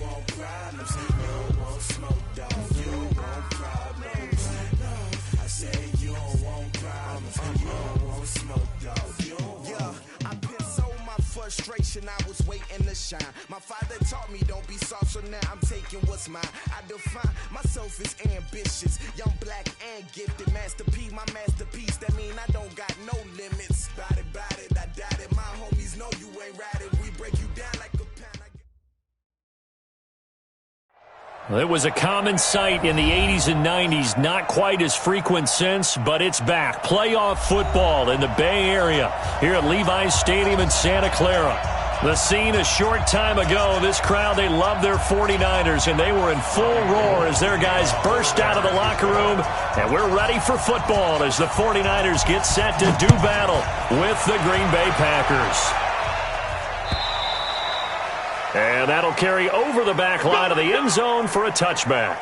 want problems. You don't want smoke, dog. You don't want problems. No, I say you don't want problems. You don't want smoke, dog. You don't want. I piss on my frustration. I was waiting to shine. My father taught me don't be soft, so now I'm taking what's mine. I define myself as ambitious, young, black, and gifted. Master P, my masterpiece. That mean I don't got no limits. Bout it, I doubt it. My homies know you ain't riding. We break you down like a pound. It was a common sight in the 80s and 90s, not quite as frequent since, but it's back. Playoff football in the Bay Area here at Levi's Stadium in Santa Clara. The scene a short time ago, this crowd, they love their 49ers, and they were in full roar as their guys burst out of the locker room, and we're ready for football as the 49ers get set to do battle with the Green Bay Packers. And that'll carry over the back line of the end zone for a touchback.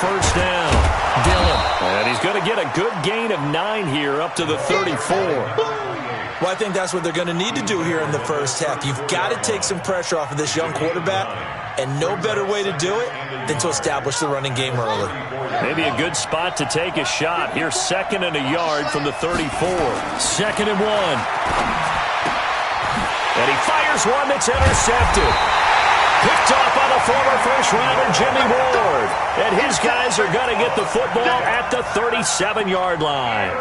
First down, Dillon. And he's going to get a good gain of 9 here up to the 34. Well, I think that's what they're going to need to do here in the first half. You've got to take some pressure off of this young quarterback, and no better way to do it than to establish the running game early. Maybe a good spot to take a shot. Here's 2nd and a yard from the 34. 2nd and 1. And he fires one that's intercepted. Picked off by the former first-rounder Jimmy Ward. And his guys are going to get the football at the 37-yard line.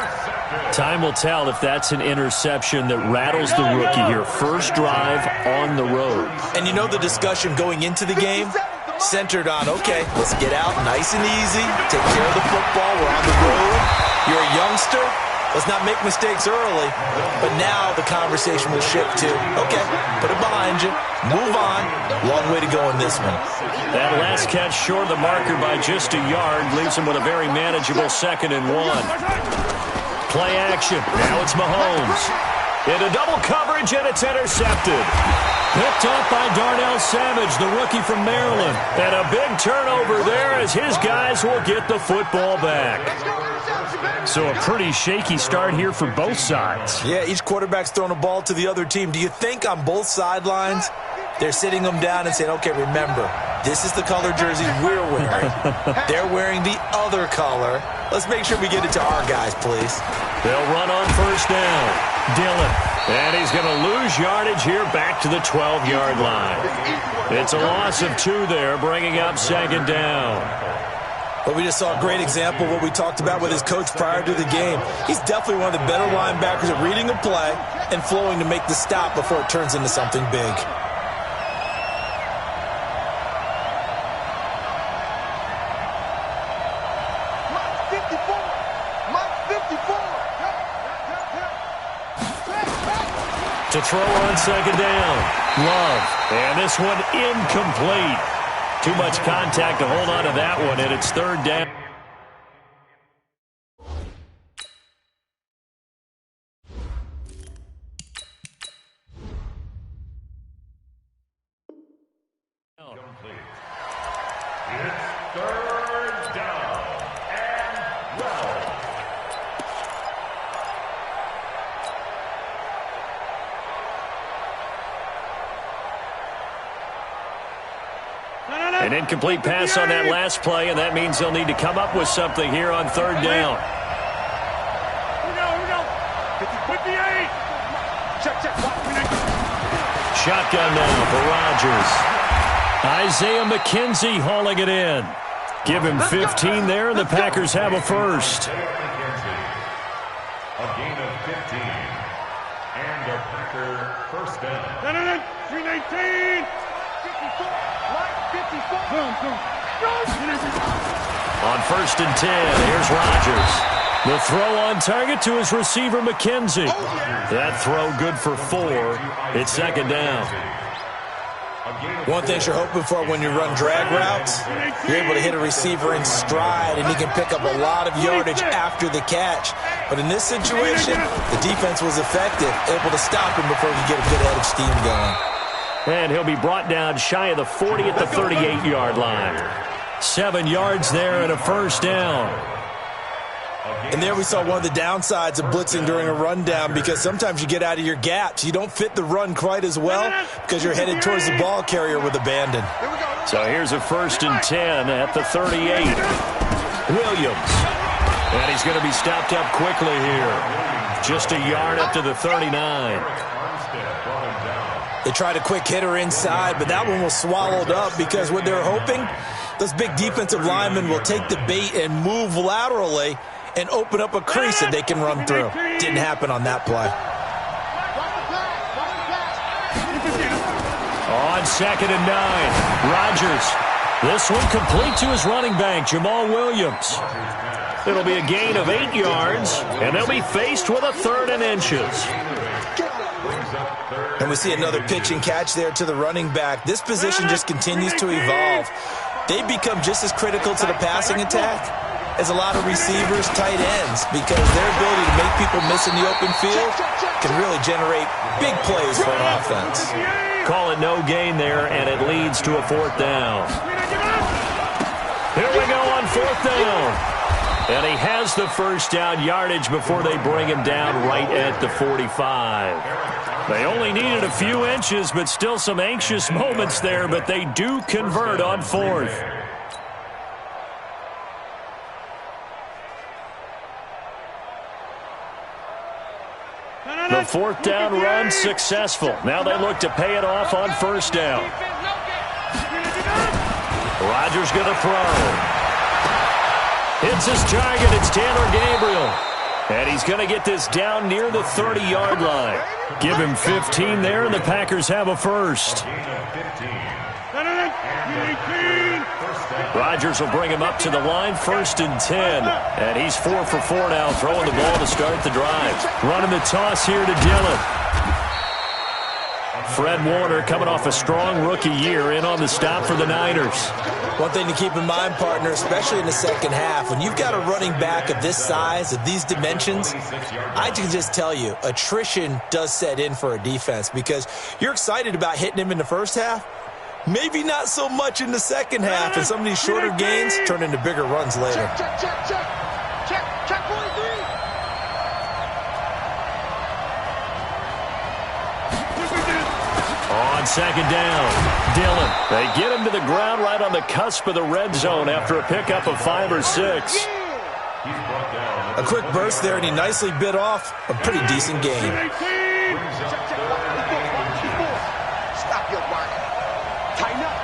Time will tell if that's an interception that rattles the rookie here. First drive on the road. And you know the discussion going into the game? Centered on, okay, let's get out nice and easy, take care of the football, we're on the road. You're a youngster. Let's not make mistakes early. But now the conversation will shift to, okay, put it behind you, move on. Long way to go in this one. That last catch short of the marker by just a yard leaves him with a very manageable 2nd and 1. Play action. Now it's Mahomes. Into double coverage, and it's intercepted. Picked up by Darnell Savage, the rookie from Maryland. And a big turnover there as his guys will get the football back. So a pretty shaky start here for both sides. Yeah, each quarterback's throwing a ball to the other team. Do you think on both sidelines they're sitting them down and saying, okay, remember, this is the color jersey we're wearing. They're wearing the other color. Let's make sure we get it to our guys, please. They'll run on first down. Dillon. And he's going to lose yardage here back to the 12-yard line. It's a loss of 2 there, bringing up 2nd down. But we just saw a great example of what we talked about with his coach prior to the game. He's definitely one of the better linebackers at reading a play and flowing to make the stop before it turns into something big. To throw on 2nd down. Love. And this one incomplete. Too much contact to hold on to that one, and it's 3rd down. It's 3rd down and 12. An incomplete pass on that last play, and that means they'll need to come up with something here on 3rd down. Here we go. 58. Check. Shotgun now for Rodgers. Isaiah McKenzie hauling it in. Give him 15 there, and the Packers have a first. A gain of 15. And a Packer first down. 319. 54. On 1st and 10, here's Rodgers. The throw on target to his receiver, McKenzie. That throw good for 4. It's second down. One thing you're hoping for when you run drag routes, you're able to hit a receiver in stride, and he can pick up a lot of yardage after the catch. But in this situation, the defense was effective, able to stop him before he could get a good head of steam going. And he'll be brought down shy of the 40 at the 38-yard line. 7 yards there and a first down. And there we saw one of the downsides of blitzing during a rundown, because sometimes you get out of your gaps. You don't fit the run quite as well because you're headed towards the ball carrier with abandon. So here's a 1st and 10 at the 38. Williams. And he's going to be stopped up quickly here. Just a yard up to the 39. They tried a quick hitter inside, but that one was swallowed up because what they're hoping, those big defensive linemen will take the bait and move laterally and open up a crease that they can run through. Didn't happen on that play. On 2nd and 9, Rodgers. This one complete to his running back, Jamal Williams. It'll be a gain of 8 yards, and they'll be faced with a 3rd and inches. And we see another pitch and catch there to the running back. This position just continues to evolve. They become just as critical to the passing attack as a lot of receivers, tight ends, because their ability to make people miss in the open field can really generate big plays for an offense. Call it no gain there, and it leads to a 4th down. Here we go on 4th down. And he has the first down yardage before they bring him down right at the 45. They only needed a few inches, but still some anxious moments there, but they do convert on 4th. The 4th down run successful. Now they look to pay it off on 1st down. Rodgers going to throw. Hits his target. It's Taylor Gabriel. And he's going to get this down near the 30-yard line. Give him 15 there, and the Packers have a first. Rodgers will bring him up to the line, 1st and 10. And he's 4 for 4 now, throwing the ball to start the drive. Running the toss here to Dillon. Fred Warner coming off a strong rookie year in on the stop for the Niners. One thing to keep in mind, partner, especially in the second half, when you've got a running back of this size, of these dimensions, I can just tell you, attrition does set in for a defense, because you're excited about hitting him in the first half. Maybe not so much in the second half, and some of these shorter gains turn into bigger runs later. Check, 43. On 2nd down, Dillon. They get him to the ground right on the cusp of the red zone after a pickup of 5 or 6. A quick burst there, and he nicely bit off a pretty decent gain. Stop your barking. Tighten up.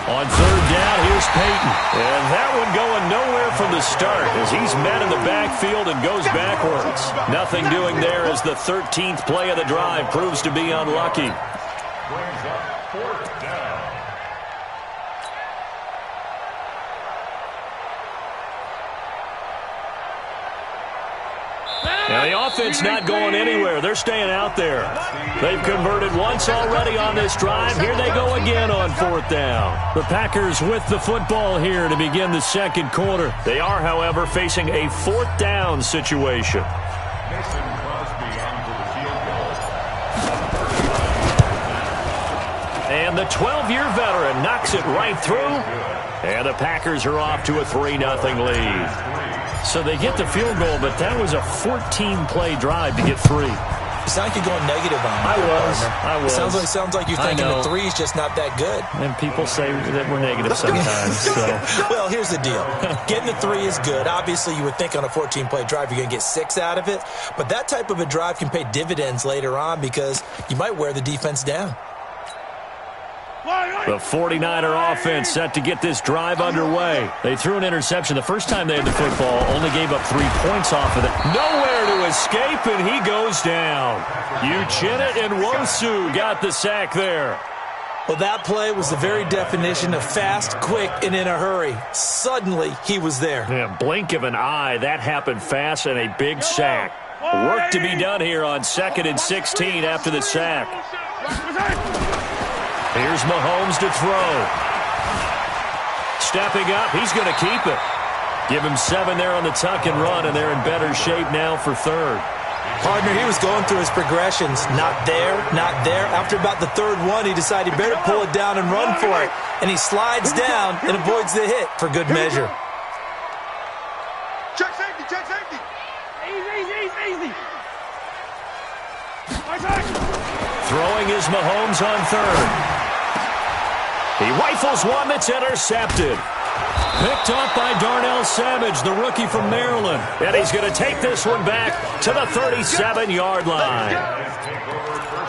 On 3rd down, here's Peyton. And that one going nowhere from the start as he's met in the backfield and goes backwards. Nothing doing there as the 13th play of the drive proves to be unlucky. Brings up 4th down. Now the offense not going anywhere. They're staying out there. They've converted once already on this drive. Here they go again on 4th down. The Packers with the football here to begin the second quarter. They are, however, facing a 4th down situation. Mason Crosby onto the field goal. And the 12-year veteran knocks it right through. And the Packers are off to a 3-0 lead. So they get the field goal, but that was a 14-play drive to get 3. You sound like you're going negative on me. I was. Sounds like you're thinking the 3 is just not that good. And people say that we're negative sometimes. So. Well, here's the deal. Getting the 3 is good. Obviously, you would think on a 14-play drive you're going to get 6 out of it. But that type of a drive can pay dividends later on because you might wear the defense down. The 49er offense set to get this drive underway. They threw an interception the first time they had the football, only gave up 3 points off of it. Nowhere to escape, and he goes down. Uchenna and Nwosu got the sack there. Well, that play was the very definition of fast, quick, and in a hurry. Suddenly, he was there. Yeah, blink of an eye. That happened fast and a big sack. Work to be done here on 2nd and 16 after the sack. Here's Mahomes to throw. Stepping up, he's going to keep it. Give him 7 there on the tuck and run, and they're in better shape now for 3rd. Partner, he was going through his progressions. Not there, not there. After about the 3rd one, he decided he better pull it down and run for it. And he slides down and avoids the hit for good measure. Check safety, check safety. Easy. Throwing is Mahomes on 3rd. He rifles one that's intercepted. Picked off by Darnell Savage, the rookie from Maryland. And he's going to take this one back to the 37-yard line.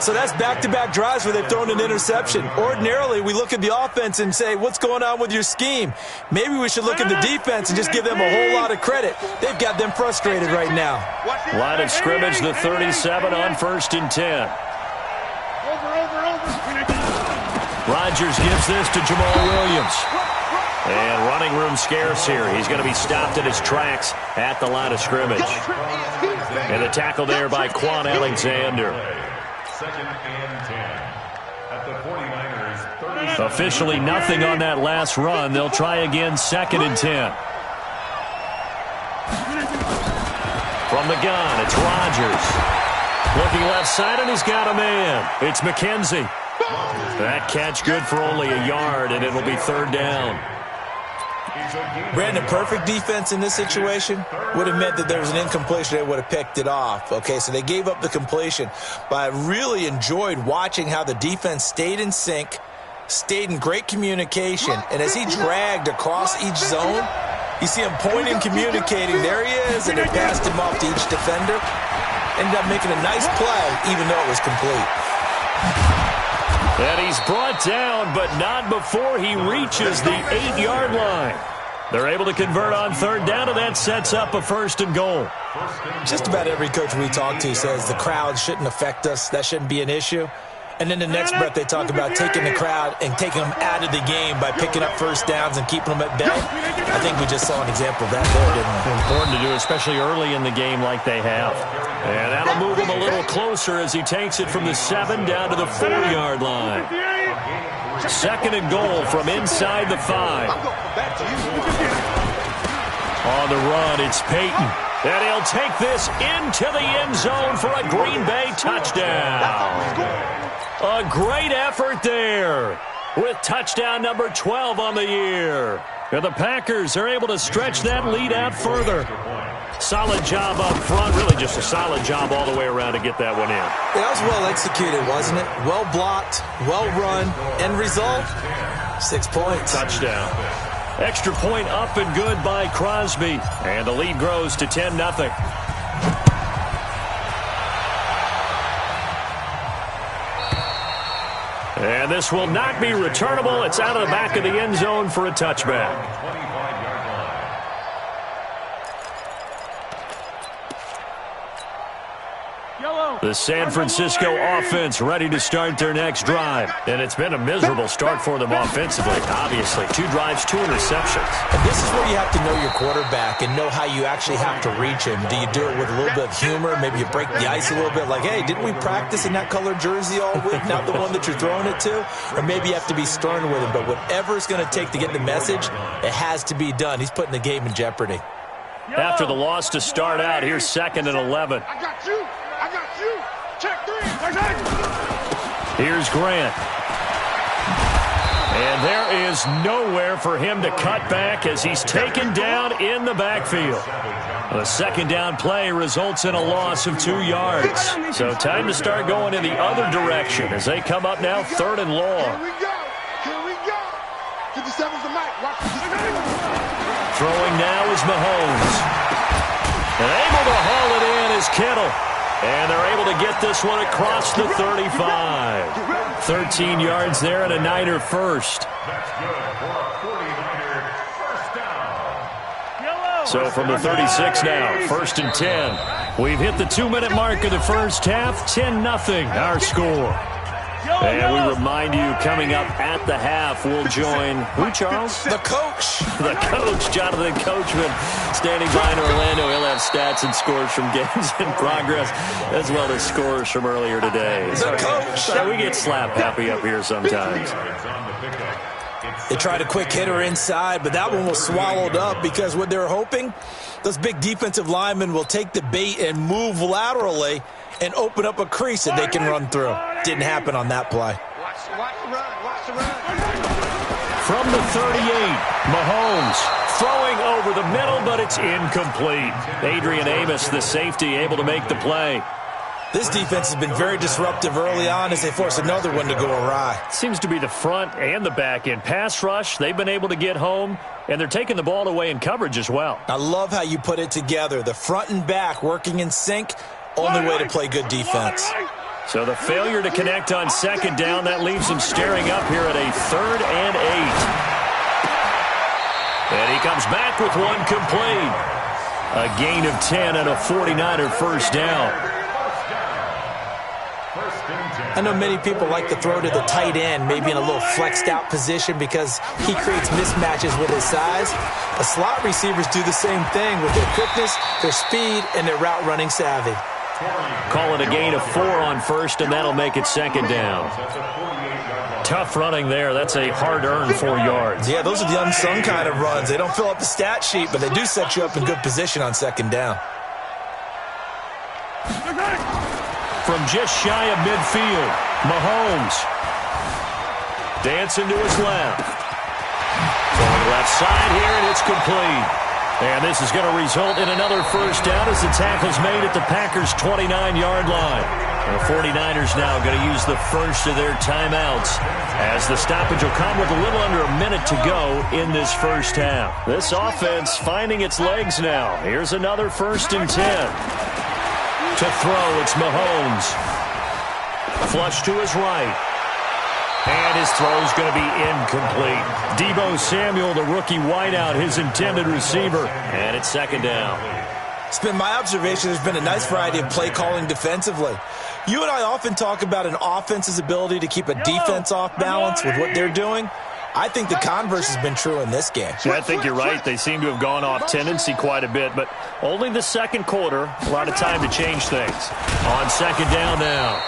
So that's back-to-back drives where they've thrown an interception. Ordinarily, we look at the offense and say, what's going on with your scheme? Maybe we should look at the defense and just give them a whole lot of credit. They've got them frustrated right now. Line of scrimmage, the 37 on 1st and 10. Rodgers gives this to Jamal Williams. And running room scarce here. He's going to be stopped in his tracks at the line of scrimmage. And the tackle there by Quan Alexander. 2nd and 10. At the 49ers, 30. Officially nothing on that last run. They'll try again 2nd and 10. From the gun, it's Rodgers. Looking left side, and he's got a man. It's McKenzie. That catch good for only a yard, and it'll be 3rd down. Brandon, perfect defense in this situation would have meant that there was an incompletion. They would have picked it off. Okay, so they gave up the completion. But I really enjoyed watching how the defense stayed in sync, stayed in great communication. And as he dragged across each zone, you see him pointing, communicating. There he is, and they passed him off to each defender. Ended up making a nice play, even though it was complete. And he's brought down, but not before he reaches the 8-yard line. They're able to convert on 3rd down, and that sets up a 1st and goal. Just about every coach we talk to says the crowd shouldn't affect us. That shouldn't be an issue. And then the next breath they talk about taking the crowd and taking them out of the game by picking up 1st downs and keeping them at bay. I think we just saw an example of that there, didn't we? Important to do, especially early in the game like they have. And that'll move him a little closer as he takes it from the 7 down to the 4-yard line. 2nd and goal from inside the 5. On the run, it's Peyton. And he'll take this into the end zone for a Green Bay touchdown. A great effort there with touchdown number 12 on the year. And the Packers are able to stretch that lead out further. Solid job up front. Really just a solid job all the way around to get that one in. That was well executed, wasn't it? Well blocked, well run. End result, 6 points. Touchdown. Extra point up and good by Crosby. And the lead grows to 10-0. And this will not be returnable. It's out of the back of the end zone for a touchback. The San Francisco offense ready to start their next drive. And it's been a miserable start for them offensively, obviously. 2 drives, 2 interceptions. And this is where you have to know your quarterback and know how you actually have to reach him. Do you do it with a little bit of humor? Maybe you break the ice a little bit like, hey, didn't we practice in that colored jersey all week? Not the one that you're throwing it to? Or maybe you have to be stern with him. But whatever it's going to take to get the message, it has to be done. He's putting the game in jeopardy. After the loss to start out, here's 2nd and 11. I got you. Check 3. Here's Grant. And there is nowhere for him to cut back as he's taken down in the backfield. The 2nd down play results in a loss of 2 yards. So time to start going in the other direction as they come up now 3rd and long. Here we go. 57's the mic. Watch this. Throwing now is Mahomes. And able to haul it in is Kittle. And they're able to get this one across the 35. 13 yards there and a Niner first. That's good for a 49er first down. So from the 36 now, 1st and 10. We've hit the 2-minute mark of the first half. 10-0 our score. And we remind you, coming up at the half, we'll join who, Charles? The coach. The coach, Jonathan Coachman, standing by in Orlando. He'll have stats and scores from games in progress, as well as scores from earlier today. The coach. So we get slap happy up here sometimes. They tried a quick hitter inside, but that one was swallowed up because what they're hoping, those big defensive linemen will take the bait and move laterally and open up a crease that they can run through. Didn't happen on that play. Watch the run. Watch the run. From the 38, Mahomes throwing over the middle, but it's incomplete. Adrian Amos, the safety, able to make the play. This defense has been very disruptive early on as they force another one to go awry. Seems to be the front and the back end. Pass rush, they've been able to get home, and they're taking the ball away in coverage as well. I love how you put it together. The front and back working in sync, only way to play good defense. So the failure to connect on second down, that leaves them staring up here at a 3rd and 8. And he comes back with one complete. A gain of 10 and a 49er first down. I know many people like to throw to the tight end, maybe in a little flexed out position because he creates mismatches with his size. The slot receivers do the same thing with their quickness, their speed, and their route running savvy. Call it a gain of 4 on first, and that'll make it second down. Tough running there. That's a hard-earned 4 yards. Yeah, those are the unsung kind of runs. They don't fill up the stat sheet, but they do set you up in good position on second down. From just shy of midfield, Mahomes dancing to his left. Going left side here, and it's complete. And this is going to result in another first down as the tackle's made at the Packers' 29-yard line. The 49ers now going to use the first of their timeouts as the stoppage will come with a little under a minute to go in this first half. This offense finding its legs now. Here's another 1st and 10. To throw, it's Mahomes. Flush to his right. And his throw's going to be incomplete. Deebo Samuel, the rookie wideout, his intended receiver. And it's second down. It's been my observation there's been a nice variety of play calling defensively. You and I often talk about an offense's ability to keep a defense off balance with what they're doing. I think the converse has been true in this game. Yeah, I think you're right. They seem to have gone off tendency quite a bit, but only the second quarter. A lot of time to change things. On second down now,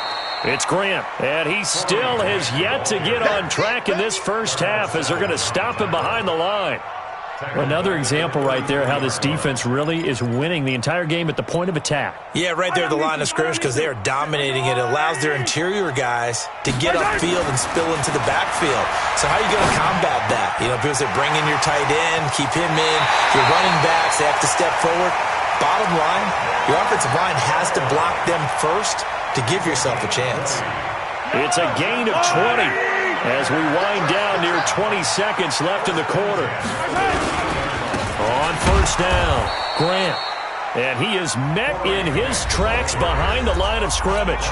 it's Grant, and he still has yet to get on track in this first half as they're going to stop him behind the line. Another example right there how this defense really is winning the entire game at the point of attack. Yeah, right there at the line of scrimmage because they are dominating it. It allows their interior guys to get upfield and spill into the backfield. So how are you going to combat that? You know, people say bring in your tight end, keep him in. Your running backs, they have to step forward. Bottom line, your offensive line has to block them first to give yourself a chance. It's a gain of 20 as we wind down near 20 seconds left in the quarter. On first down, Grant. And he is met in his tracks behind the line of scrimmage.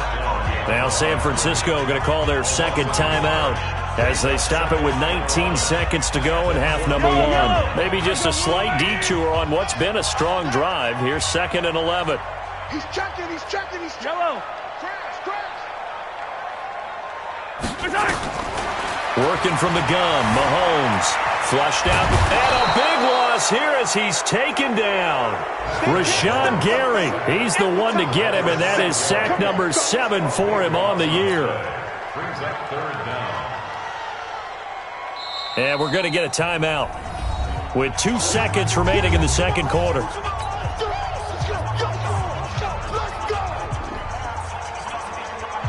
Now San Francisco going to call their second timeout as they stop it with 19 seconds to go in half number 1. Maybe just a slight detour on what's been a strong drive. Here's 2nd and 11. He's checking. Yellow. Working from the gun, Mahomes flushed out, and a big loss here as he's taken down. Rashawn Gary, he's the one to get him, and that is sack number 7 for him on the year. And we're going to get a timeout with 2 seconds remaining in the second quarter.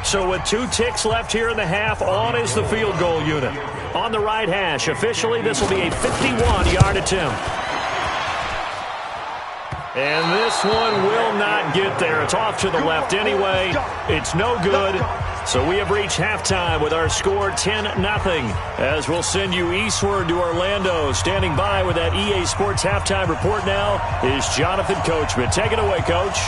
So with 2 ticks left here in the half, on is the field goal unit. On the right hash, officially this will be a 51-yard attempt. And this one will not get there. It's off to the left anyway. It's no good. So we have reached halftime with our score 10-0. As we'll send you eastward to Orlando. Standing by with that EA Sports halftime report now is Jonathan Coachman. Take it away, Coach.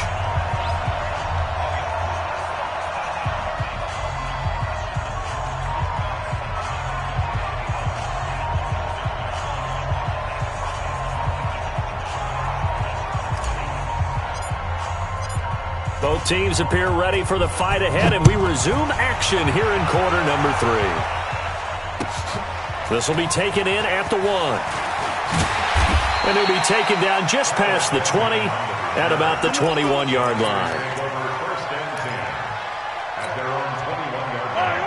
Both teams appear ready for the fight ahead, and we resume action here in quarter number 3. This will be taken in at the 1. And he'll be taken down just past the 20 at about the 21-yard line.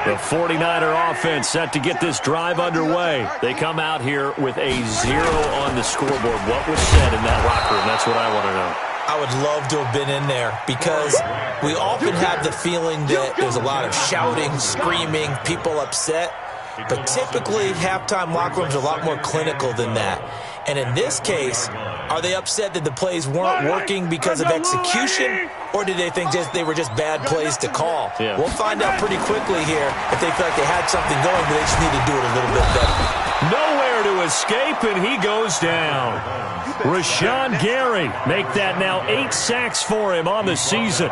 The 49er offense set to get this drive underway. They come out here with a 0 on the scoreboard. What was said in that locker room? That's what I want to know. I would love to have been in there because we often have the feeling that there's a lot of shouting, screaming, people upset. But typically, halftime locker rooms are a lot more clinical than that. And in this case, are they upset that the plays weren't working because of execution, or did they think they were just bad plays to call? Yeah. We'll find out pretty quickly here if they feel like they had something going, but they just need to do it a little bit better. Nowhere to escape, and he goes down. Rashawn Gary, make that now 8 sacks for him on the season.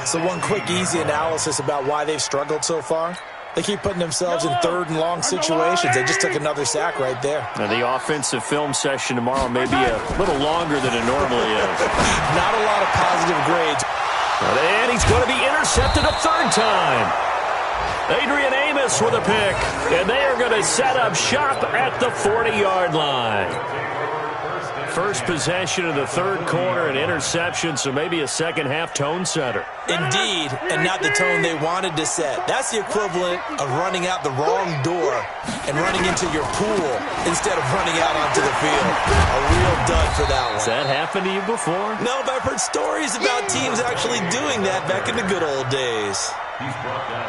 So one quick, easy analysis about why they've struggled so far. They keep putting themselves in 3rd and long situations. They just took another sack right there. Now, the offensive film session tomorrow may be a little longer than it normally is. Not a lot of positive grades. And he's going to be intercepted a 3rd time. Adrian Amos with a pick. And they are going to set up shop at the 40-yard line. First possession of the 3rd quarter, an interception, so maybe a second-half tone setter. Indeed, and not the tone they wanted to set. That's the equivalent of running out the wrong door and running into your pool instead of running out onto the field. A real dud for that one. Has that happened to you before? No, but I've heard stories about teams actually doing that back in the good old days.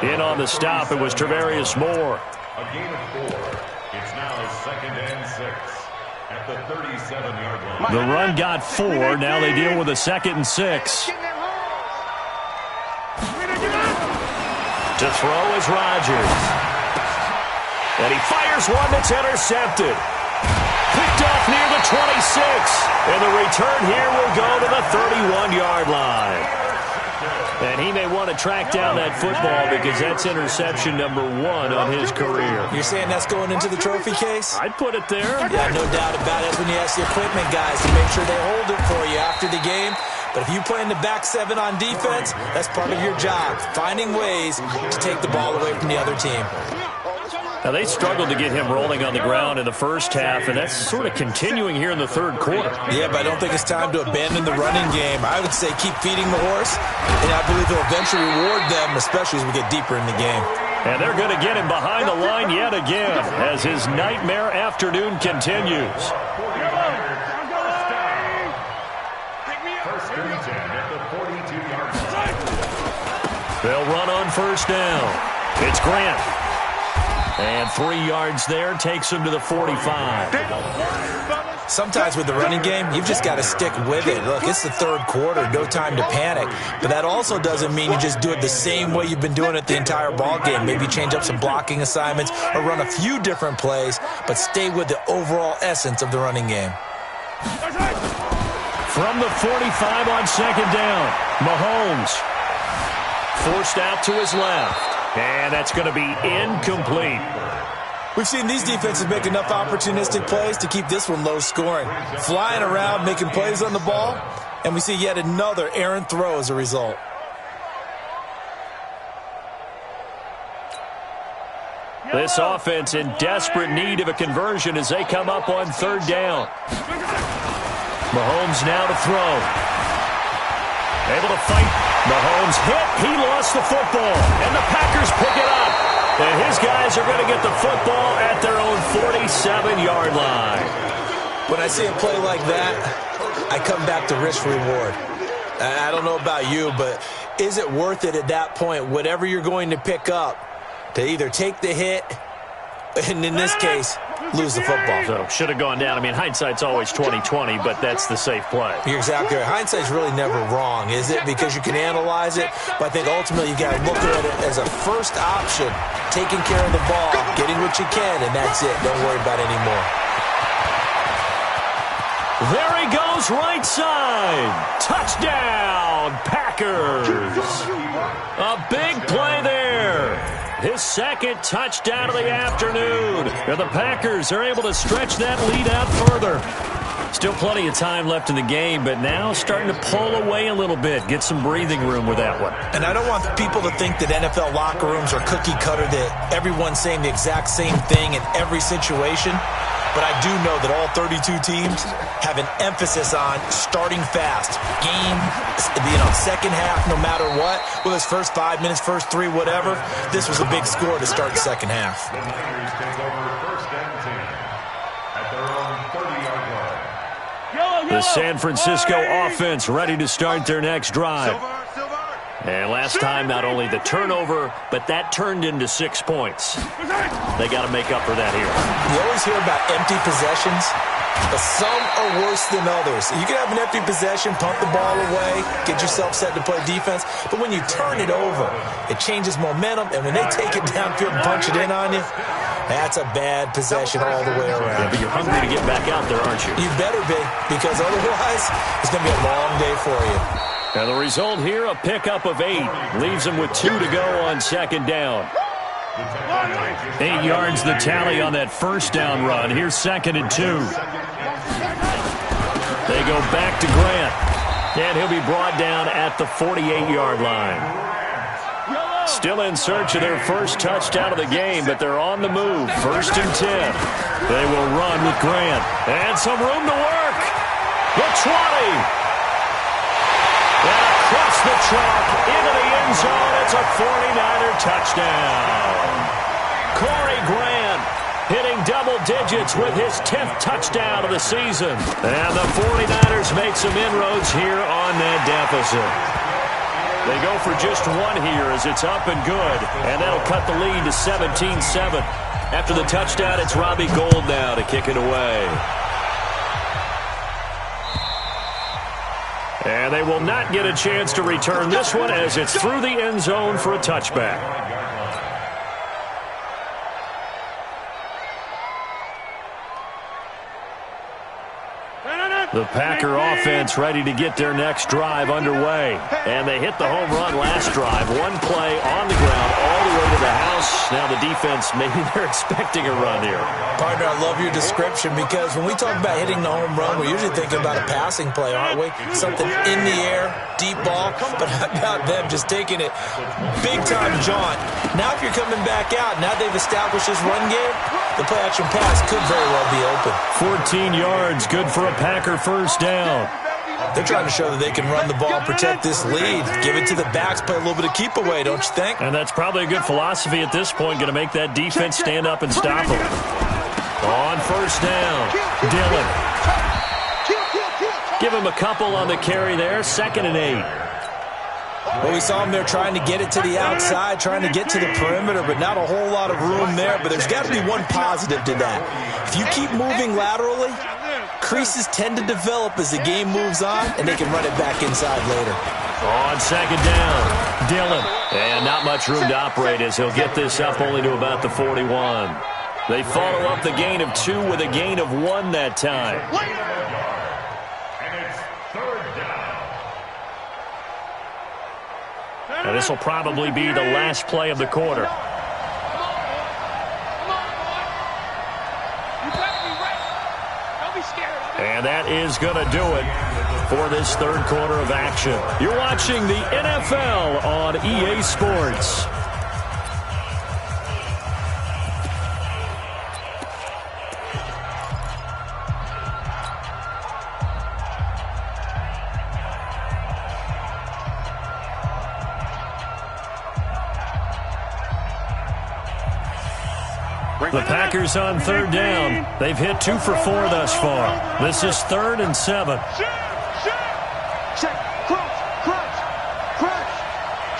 In on the stop, it was Travarius Moore. A gain of 4. It's now 2nd and 6 at the 37-yard line. The run got 4. Now they deal with a 2nd and 6. To throw is Rodgers. And he fires one that's intercepted. Picked off near the 26. And the return here will go to the 31-yard line. And he may want to track down that football because that's interception number 1 on his career. You're saying that's going into the trophy case? I'd put it there. Yeah, no doubt about it. That's when you ask the equipment guys to make sure they hold it for you after the game. But if you play in the back 7 on defense, that's part of your job, finding ways to take the ball away from the other team. Now, they struggled to get him rolling on the ground in the first half, and that's sort of continuing here in the 3rd quarter. Yeah, but I don't think it's time to abandon the running game. I would say keep feeding the horse, and I believe it'll eventually reward them, especially as we get deeper in the game. And they're going to get him behind the line yet again as his nightmare afternoon continues. First and 10 at the 42-yard line. They'll run on first down. It's Grant. And 3 yards there takes him to the 45. Sometimes with the running game, you've just got to stick with it. Look, it's the 3rd quarter, no time to panic. But that also doesn't mean you just do it the same way you've been doing it the entire ball game. Maybe change up some blocking assignments or run a few different plays, but stay with the overall essence of the running game. From the 45 on 2nd down, Mahomes forced out to his left. And that's going to be incomplete. We've seen these defenses make enough opportunistic plays to keep this one low scoring. Flying around, making plays on the ball, and we see yet another errant throw as a result. This offense in desperate need of a conversion as they come up on 3rd down. Mahomes now to throw. Able to fight. Mahomes hit. He lost the football. And the Packers pick it up. And his guys are going to get the football at their own 47-yard line. When I see a play like that, I come back to risk-reward. I don't know about you, but is it worth it at that point, whatever you're going to pick up, to either take the hit, and in this case, lose the football? So, should have gone down. I mean, hindsight's always 20/20, but that's the safe play. You're exactly right. Hindsight's really never wrong, is it? Because you can analyze it, but I think ultimately you got to look at it as a first option, taking care of the ball, getting what you can, and that's it. Don't worry about it anymore. There he goes, right side. Touchdown, Packers. A big play there. His 2nd touchdown of the afternoon. And the Packers are able to stretch that lead out further. Still plenty of time left in the game, but now starting to pull away a little bit. Get some breathing room with that one. And I don't want people to think that NFL locker rooms are cookie cutter, that everyone's saying the exact same thing in every situation. But I do know that all 32 teams have an emphasis on starting fast. Game, second half, no matter what. Whether it's first 5 minutes, first 3, whatever. This was a big score to start the second half. The Niners take over first and 10 at their own 30-yard line. The San Francisco offense ready to start their next drive. And last time, not only the turnover, but that turned into 6 points. They got to make up for that here. You always hear about empty possessions, but some are worse than others. You can have an empty possession, pump the ball away, get yourself set to play defense, but when you turn it over, it changes momentum, and when they take it downfield and punch it in on you, that's a bad possession all the way around. Yeah, but you're hungry to get back out there, aren't you? You better be, because otherwise, it's going to be a long day for you. And the result here, a pickup of 8. Leaves them with 2 to go on second down. 8 yards the tally on that first down run. Here's second and 2. They go back to Grant. And he'll be brought down at the 48-yard line. Still in search of their first touchdown of the game, but they're on the move. First and 10. They will run with Grant. And some room to work. The 20. Across the chalk, into the end zone. It's a 49er touchdown. Corey Grant hitting double digits with his 10th touchdown of the season. And the 49ers make some inroads here on that deficit. They go for just 1 here as it's up and good. And that'll cut the lead to 17-7. After the touchdown, it's Robbie Gould now to kick it away. And they will not get a chance to return this one as it's through the end zone for a touchback. The Packer offense ready to get their next drive underway. And they hit the home run last drive. 1 play on the ground all the way to the house. Now the defense, maybe they're expecting a run here. Partner, I love your description because when we talk about hitting the home run, we're usually thinking about a passing play, aren't we? Something in the air, deep ball. But how about them just taking it big-time jaunt? Now if you're coming back out, now they've established this run game, the play-action pass could very well be open. 14 yards, good for a Packer first down. They're trying to show that they can run the ball, protect this lead, give it to the backs, play a little bit of keep away, don't you think? And that's probably a good philosophy at this point, going to make that defense stand up and stop them. On first down, Dillon. Give him a couple on the carry there, 2nd and 8. Well, we saw him there trying to get it to the outside, trying to get to the perimeter, but not a whole lot of room there. But there's got to be one positive to that. If you keep moving laterally, creases tend to develop as the game moves on, and they can run it back inside later. On second down, Dillon. And not much room to operate as he'll get this up only to about the 41. They follow up the gain of 2 with a gain of 1 that time. And it's 3rd down. And this will probably be the last play of the quarter. And that is going to do it for this 3rd quarter of action. You're watching the NFL on EA Sports. The Packers on 3rd down. They've hit 2 for 4 thus far. This is 3rd and 7. Check, crunch.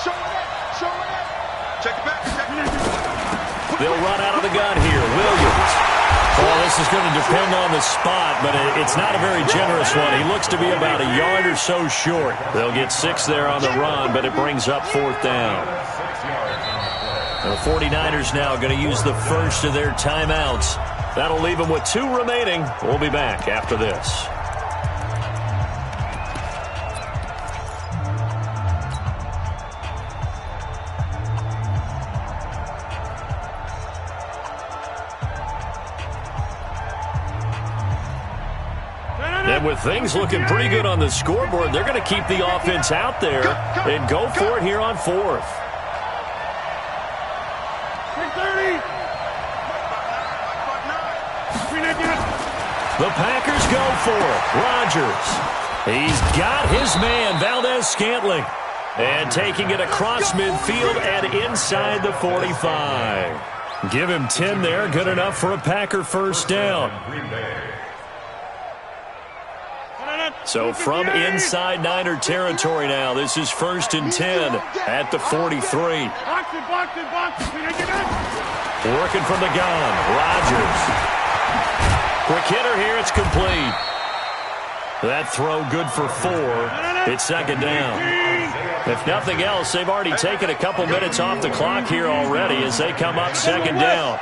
Show it. Check it back. They'll run out of the gun here. Williams. Well, this is going to depend on the spot, but it's not a very generous one. He looks to be about a yard or so short. They'll get 6 there on the run, but it brings up 4th down. The 49ers now going to use the first of their timeouts. That'll leave them with 2 remaining. We'll be back after this. with things looking pretty good on the scoreboard, they're going to keep the offense out there and go for it here on fourth. 330. The Packers go for it. Rodgers. He's got his man, Valdez-Scantling. And taking it across midfield and inside the 45. Give him 10 there. Good enough for a Packer first down. So from inside Niner territory now, this is 1st and 10 at the 43. Working from the gun, Rodgers. Quick hitter here, it's complete. That throw good for 4. It's 2nd down. If nothing else, they've already taken a couple minutes off the clock here already as they come up 2nd down.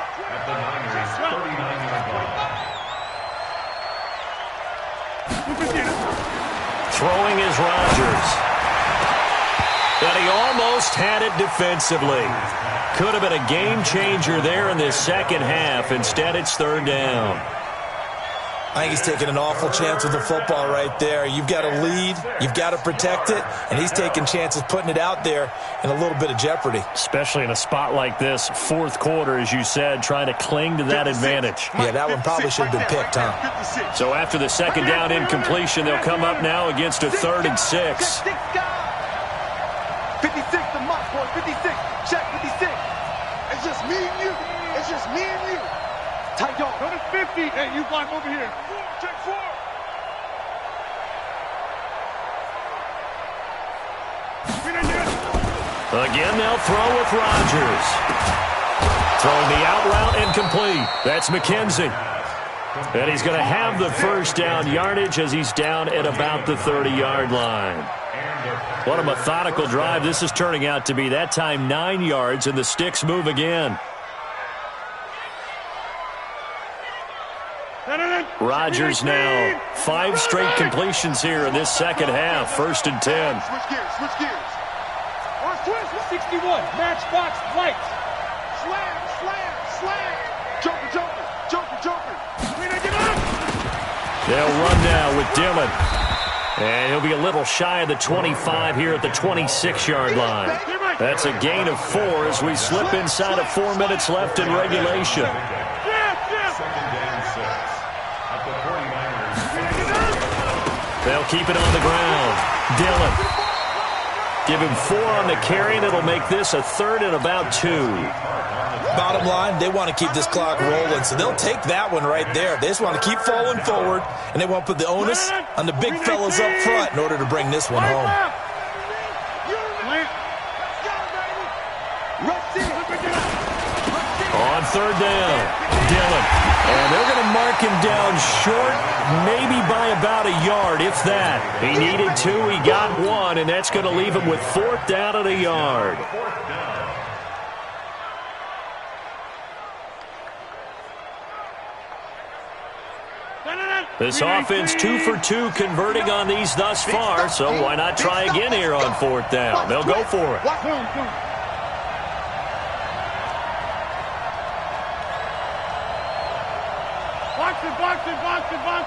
Throwing is Rodgers. And he almost had it defensively. Could have been a game changer there in this second half. Instead, it's 3rd down. I think he's taking an awful chance with the football right there. You've got to lead, you've got to protect it, and he's taking chances putting it out there in a little bit of jeopardy. Especially in a spot like this, 4th quarter, as you said, trying to cling to that advantage. Yeah, that one probably should have been picked, huh? So after the 2nd down incompletion, they'll come up now against a 3rd and 6. 56, the mark, boy, 56. Check 56. It's just me and you. It's just me and you. Tight dog. Go to 50. Hey, you block over here. 4, check 4. Again, they'll throw with Rodgers. Throwing the out route incomplete. That's McKenzie. And he's going to have the first down yardage as he's down at about the 30-yard line. What a methodical drive this is turning out to be. That time 9 yards, and the sticks move again. Rodgers now 5 straight completions here in this second half. 1st and 10. Switch gears, switch gears. 61, matchbox lights. Slam, slam, slam. Joker, joker, joker, joker. They'll run now with Dillon. And he'll be a little shy of the 25 here at the 26-yard line. That's a gain of 4 as we slip inside of 4 minutes left in regulation. They'll keep it on the ground. Dillon. Give him 4 on the carry, and it'll make this a 3rd and about 2. Bottom line, they want to keep this clock rolling, so they'll take that one right there. They just want to keep falling forward, and they want to put the onus on the big fellas up front in order to bring this one home. On 3rd down, Dillon. And they're going to mark him down short, maybe by about a yard, if that. He needed 2, he got 1, and that's going to leave him with 4th down and a yard. This offense 2 for 2 converting on these thus far, so why not try again here on 4th down? They'll go for it. Box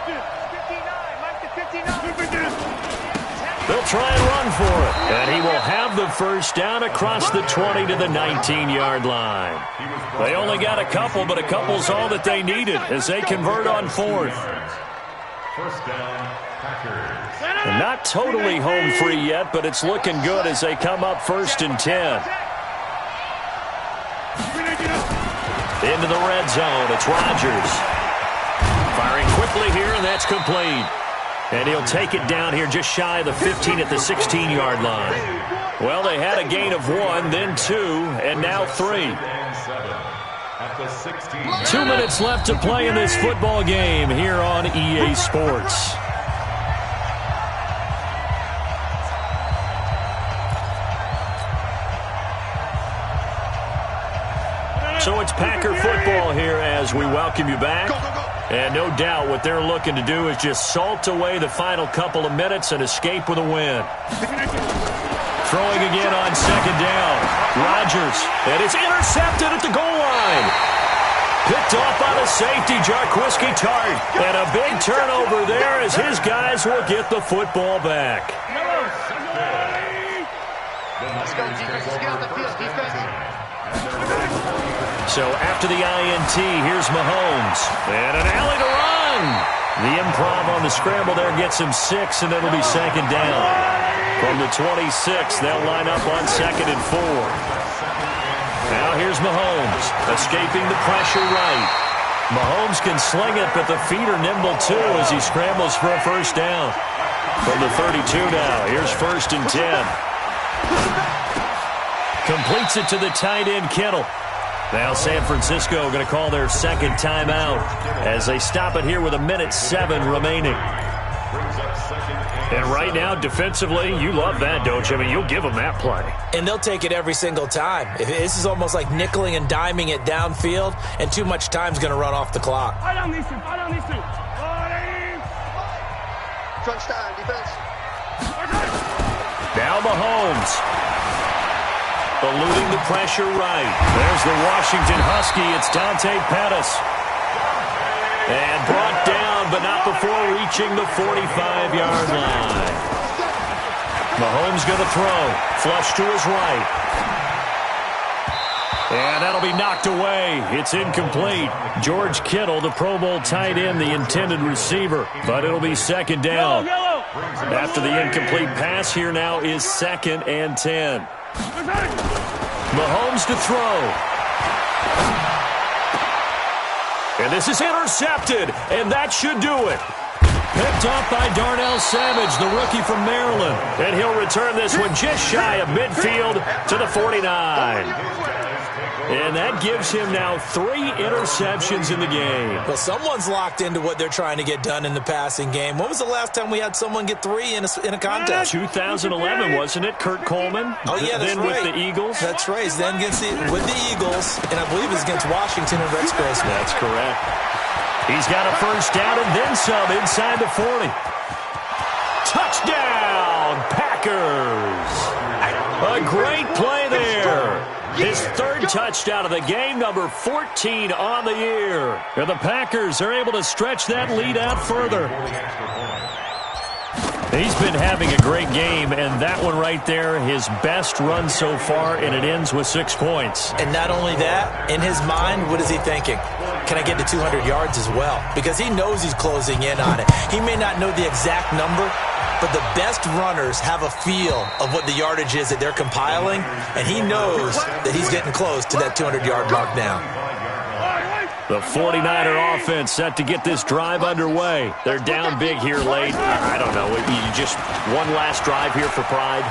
it. 59, Mike to 59. They'll try and run for it. And he will have the first down across the 20 to the 19-yard line. They only got a couple, but a couple's all that they needed as they convert on 4th. First down, Packers. And not totally home free yet, but it's looking good as they come up 1st and 10. Into the red zone, it's Rodgers. Firing quickly here, and that's complete. And he'll take it down here just shy of the 15 at the 16-yard line. Well, they had a gain of 1, then 2, and now 3. 2 minutes left to play in this football game here on EA Sports. So it's Packer football here as we welcome you back. And no doubt what they're looking to do is just salt away the final couple of minutes and escape with a win. Throwing again on 2nd down. Rodgers, and it's intercepted at the goal line. Picked off by the safety, Jarquiski Tart. And a big turnover there as his guys will get the football back. Let's go, defense. Let's get on the field, defense. So after the INT, here's Mahomes. And an alley to run. The improv on the scramble there gets him 6, and it'll be second down. From the 26, they'll line up on 2nd and 4. Now here's Mahomes, escaping the pressure right. Mahomes can sling it, but the feet are nimble too as he scrambles for a first down. From the 32 now, here's 1st and 10. Completes it to the tight end, Kittle. Now San Francisco going to call their second timeout as they stop it here with 1:07 remaining. And right now, defensively, you love that, don't you? I mean, you'll give them that play. And they'll take it every single time. This is almost like nickeling and diming it downfield, and too much time's going to run off the clock. Fight on these two. Crunch time, defense. Now Mahomes. Eluding the pressure right. There's the Washington Husky. It's Dante Pettis. And brought down, but not before reaching the 45-yard line. Mahomes going to throw. Flush to his right. And that'll be knocked away. It's incomplete. George Kittle, the Pro Bowl tight end, the intended receiver. But it'll be second down. After the incomplete pass, here now is 2nd and 10. Mahomes to throw. And this is intercepted, and that should do it. Picked off by Darnell Savage, the rookie from Maryland. And he'll return this one just shy of midfield to the 49. And that gives him now 3 interceptions in the game. Well, someone's locked into what they're trying to get done in the passing game. When was the last time we had someone get 3 in a contest? 2011, wasn't it? Kurt Coleman? Oh, yeah, that's then right. with the Eagles? That's right. Then with the Eagles, and I believe it's against Washington and Rex Grossman. That's correct. He's got a first down and then some inside the 40. Touchdown, Packers! A great play there. His 3rd touchdown of the game, number 14 on the year. And the Packers are able to stretch that lead out further. He's been having a great game, and that one right there, his best run so far, and it ends with 6 points. And not only that, in his mind, what is he thinking? Can I get to 200 yards as well? Because he knows he's closing in on it. He may not know the exact number, but the best runners have a feel of what the yardage is that they're compiling, and he knows that he's getting close to that 200-yard mark now. The 49er offense set to get this drive underway. They're down big here late. I don't know. You just one last drive here for pride?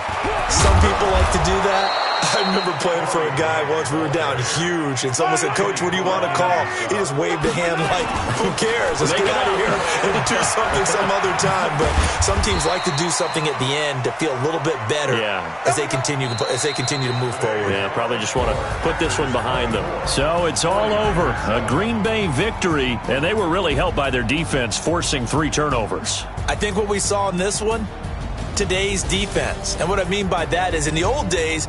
Some people like to do that. I remember playing for a guy once. We were down huge, and someone said, "Coach, what do you want to call?" He just waved a hand like, who cares? Let's get out of here and do something some other time. But some teams like to do something at the end to feel a little bit better as they continue to move forward. Yeah, probably just want to put this one behind them. So it's all over. A Green Bay victory, and they were really helped by their defense forcing 3 turnovers. I think what we saw in this one, today's defense. And what I mean by that is in the old days,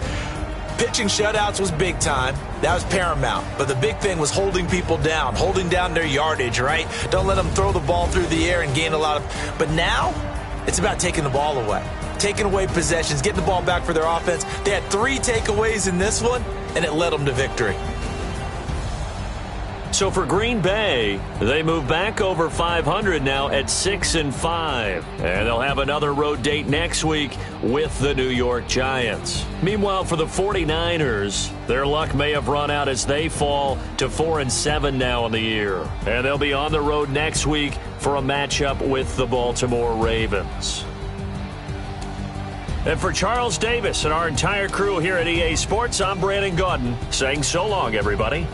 pitching shutouts was big time. That was paramount. But the big thing was holding people down, holding down their yardage, right? Don't let them throw the ball through the air and gain a lot of... But now, it's about taking the ball away. Taking away possessions, getting the ball back for their offense. They had 3 takeaways in this one, and it led them to victory. So for Green Bay, they move back over 500 now at 6-5. And they'll have another road date next week with the New York Giants. Meanwhile, for the 49ers, their luck may have run out as they fall to 4-7 now in the year. And they'll be on the road next week for a matchup with the Baltimore Ravens. And for Charles Davis and our entire crew here at EA Sports, I'm Brandon Gaudin saying so long, everybody.